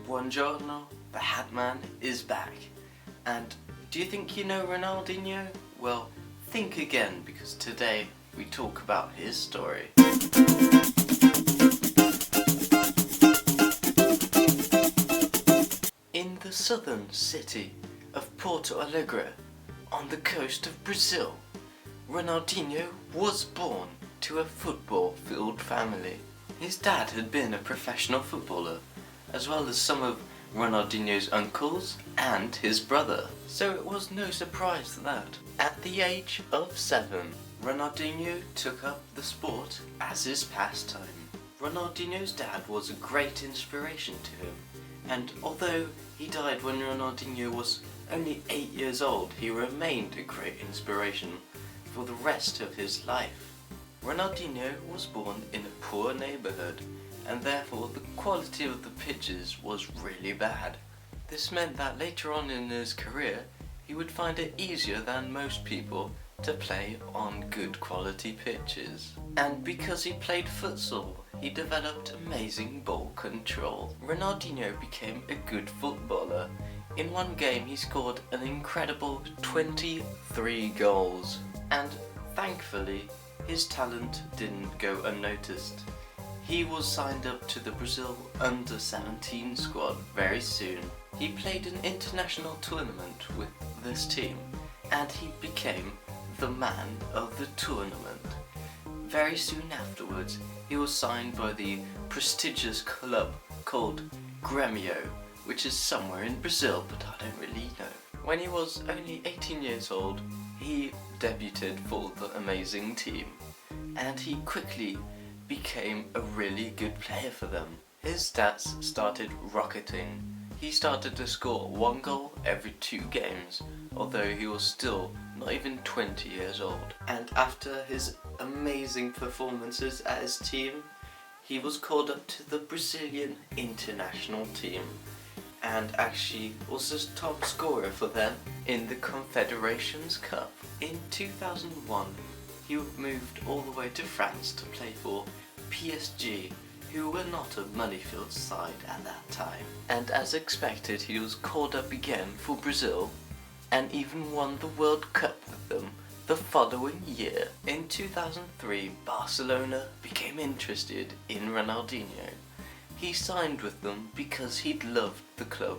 Buongiorno, the Hat Man is back. And do you think you know Ronaldinho? Well, think again, because today we talk about his story. In the southern city of Porto Alegre, on the coast of Brazil, Ronaldinho was born to a football-filled family. His dad had been a professional footballer, as well as some of Ronaldinho's uncles and his brother. So it was no surprise that, at the age of 7, Ronaldinho took up the sport as his pastime. Ronaldinho's dad was a great inspiration to him, and although he died when Ronaldinho was only 8 years old, he remained a great inspiration for the rest of his life. Ronaldinho was born in a poor neighborhood, and therefore the quality of the pitches was really bad. This meant that later on in his career, he would find it easier than most people to play on good quality pitches. And because he played futsal, he developed amazing ball control. Ronaldinho became a good footballer. In one game he scored an incredible 23 goals, and thankfully his talent didn't go unnoticed. He was signed up to the Brazil under-17 squad very soon. He played an international tournament with this team, and he became the man of the tournament. Very soon afterwards, he was signed by the prestigious club called Gremio, which is somewhere in Brazil, but I don't really know. When he was only 18 years old, he debuted for the amazing team, and he quickly became a really good player for them. His stats started rocketing. He started to score 1 goal every 2 games, although he was still not even 20 years old. And after his amazing performances at his team, he was called up to the Brazilian international team, and actually was the top scorer for them in the Confederations Cup. In 2001, he moved all the way to France to play for PSG, who were not a money-filled side at that time. And as expected, he was called up again for Brazil, and even won the World Cup with them the following year. In 2003, Barcelona became interested in Ronaldinho. He signed with them because he'd loved the club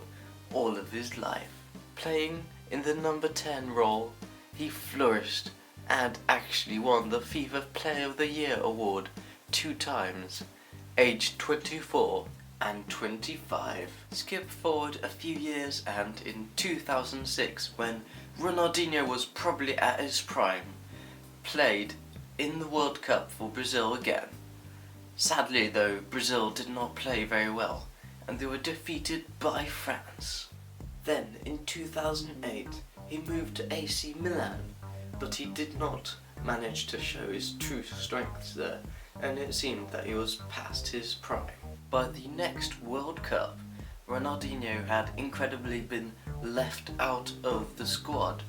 all of his life. Playing in the number 10 role, he flourished and actually won the FIFA Player of the Year award 2 times, aged 24 and 25. Skip forward a few years, and in 2006, when Ronaldinho was probably at his prime, played in the World Cup for Brazil again. Sadly though, Brazil did not play very well, and they were defeated by France. Then in 2008, he moved to AC Milan, but he did not manage to show his true strengths there, and it seemed that he was past his prime. By the next World Cup, Ronaldinho had incredibly been left out of the squad,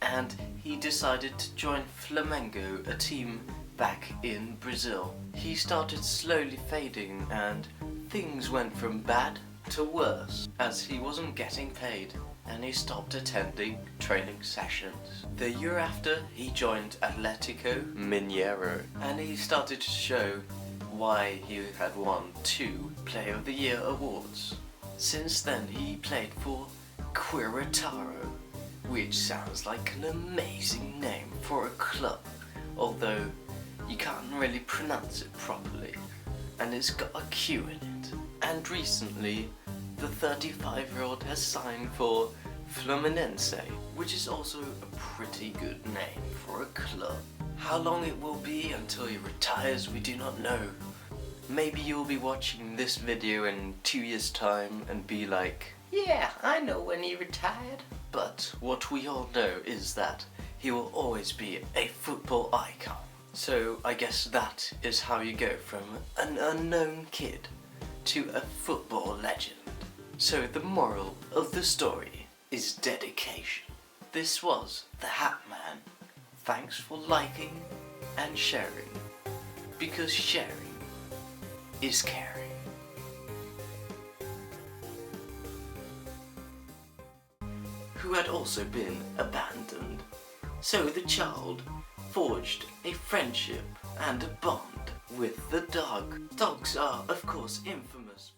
and he decided to join Flamengo, a team back in Brazil. He started slowly fading, and things went from bad to worse, as he wasn't getting paid, and he stopped attending training sessions. The year after, he joined Atletico Miniero, and he started to show why he had won 2 Player of the Year awards. Since then, he played for Queretaro, which sounds like an amazing name for a club, although you can't really pronounce it properly, and it's got a Q in it. And recently, the 35-year-old has signed for Fluminense, which is also a pretty good name for a club. How long it will be until he retires, we do not know. Maybe you'll be watching this video in 2 years' time and be like, yeah, I know when he retired. But what we all know is that he will always be a football icon. So I guess that is how you go from an unknown kid to a football legend. So the moral of the story is dedication. This was the Hat Man. Thanks for liking and sharing, because sharing is caring. who had also been abandoned. So the child forged a friendship and a bond with the dog. Dogs are, of course, infamous